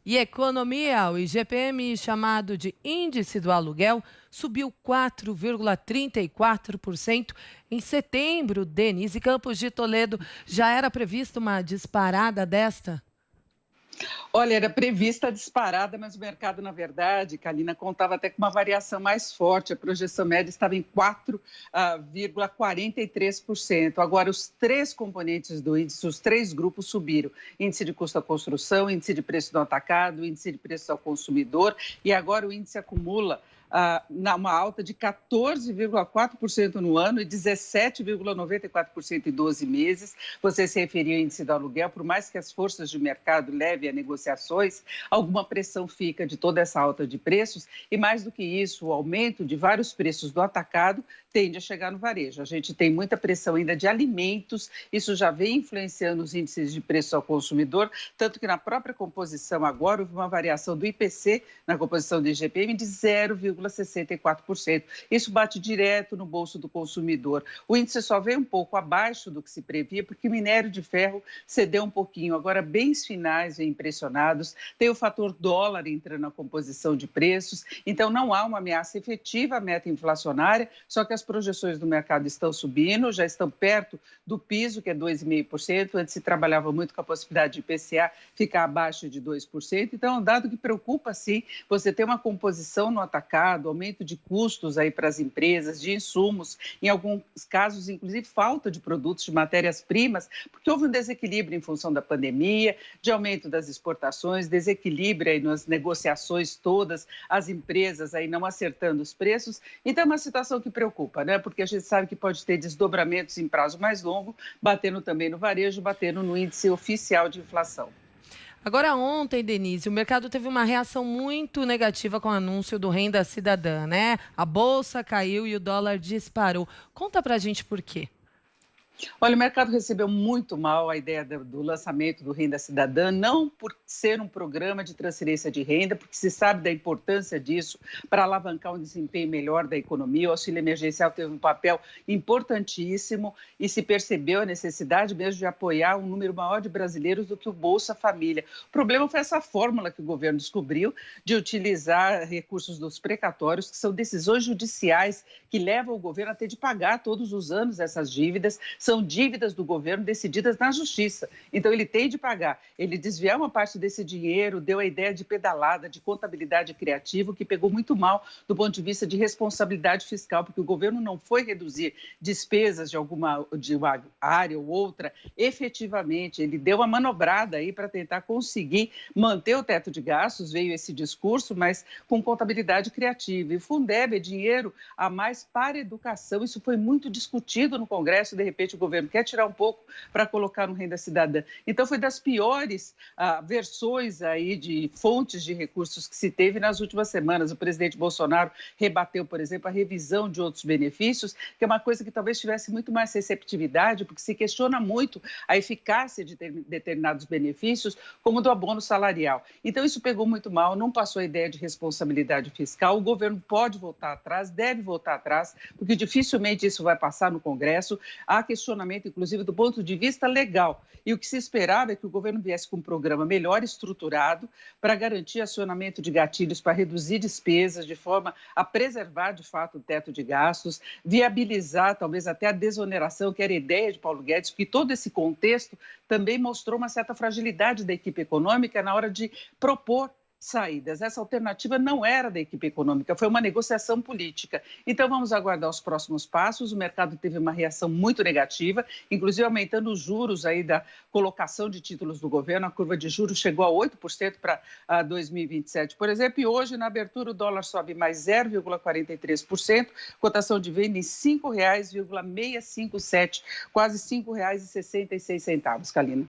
E economia, o IGPM, chamado de Índice do Aluguel, subiu 4,34% em setembro. Denise Campos de Toledo, já era prevista uma disparada desta? Olha, era prevista a disparada, mas o mercado, na verdade, Kalina, contava até com uma variação mais forte. A projeção média estava em 4,43%. Agora, os três componentes do índice, os três grupos subiram. Índice de custo da construção, índice de preço do atacado, índice de preço ao consumidor. E agora o índice acumula uma alta de 14,4% no ano e 17,94% em 12 meses. Você se referiu ao índice do aluguel, por mais que as forças de mercado levem a negociações, alguma pressão fica de toda essa alta de preços e, mais do que isso, o aumento de vários preços do atacado tende a chegar no varejo. A gente tem muita pressão ainda de alimentos, isso já vem influenciando os índices de preço ao consumidor, tanto que na própria composição agora houve uma variação do IPC na composição do IGPM de 0,64%. Isso bate direto no bolso do consumidor. O índice só veio um pouco abaixo do que se previa, porque o minério de ferro cedeu um pouquinho. Agora, bens finais vêm impressionados, tem o fator dólar entrando na composição de preços, então não há uma ameaça efetiva à meta inflacionária, só que as projeções do mercado estão subindo, já estão perto do piso, que é 2,5%. Antes se trabalhava muito com a possibilidade de IPCA ficar abaixo de 2%. Então, é um dado que preocupa, sim. Você tem uma composição no atacado, aumento de custos aí para as empresas, de insumos, em alguns casos, inclusive, falta de produtos, de matérias-primas, porque houve um desequilíbrio em função da pandemia, de aumento das exportações, desequilíbrio aí nas negociações todas, as empresas aí não acertando os preços. Então, é uma situação que preocupa, né? Porque a gente sabe que pode ter desdobramentos em prazo mais longo, batendo também no varejo, batendo no índice oficial de inflação. Agora, ontem, Denise, o mercado teve uma reação muito negativa com o anúncio do Renda Cidadã, né? A bolsa caiu e o dólar disparou. Conta pra gente por quê. Olha, o mercado recebeu muito mal a ideia do lançamento do Renda Cidadã, não por ser um programa de transferência de renda, porque se sabe da importância disso para alavancar um desempenho melhor da economia. O auxílio emergencial teve um papel importantíssimo e se percebeu a necessidade mesmo de apoiar um número maior de brasileiros do que o Bolsa Família. O problema foi essa fórmula que o governo descobriu de utilizar recursos dos precatórios, que são decisões judiciais que levam o governo a ter de pagar todos os anos essas dívidas. São dívidas do governo decididas na justiça. Então, ele tem de pagar. Ele desviar uma parte desse dinheiro, deu a ideia de pedalada, de contabilidade criativa, que pegou muito mal do ponto de vista de responsabilidade fiscal, porque o governo não foi reduzir despesas de uma área ou outra efetivamente. Ele deu uma manobrada aí para tentar conseguir manter o teto de gastos, veio esse discurso, mas com contabilidade criativa. E o Fundeb é dinheiro a mais para a educação. Isso foi muito discutido no Congresso, de repente o governo quer tirar um pouco para colocar no Renda Cidadã. Então, foi das piores versões aí de fontes de recursos que se teve nas últimas semanas. O presidente Bolsonaro rebateu, por exemplo, a revisão de outros benefícios, que é uma coisa que talvez tivesse muito mais receptividade, porque se questiona muito a eficácia de determinados benefícios, como do abono salarial. Então, isso pegou muito mal, não passou a ideia de responsabilidade fiscal. O governo pode voltar atrás, deve voltar atrás, porque dificilmente isso vai passar no Congresso. Há questionamento, inclusive, do ponto de vista legal. E o que se esperava é que o governo viesse com um programa melhor estruturado para garantir acionamento de gatilhos para reduzir despesas, de forma a preservar, de fato, o teto de gastos, viabilizar, talvez, até a desoneração, que era a ideia de Paulo Guedes, porque todo esse contexto também mostrou uma certa fragilidade da equipe econômica na hora de propor saídas. Essa alternativa não era da equipe econômica, foi uma negociação política. Então, vamos aguardar os próximos passos. O mercado teve uma reação muito negativa, inclusive aumentando os juros aí da colocação de títulos do governo. A curva de juros chegou a 8% para 2027, por exemplo, e hoje, na abertura, o dólar sobe mais 0,43%, cotação de venda em R$ 5,657, quase R$ 5,66, Kalina.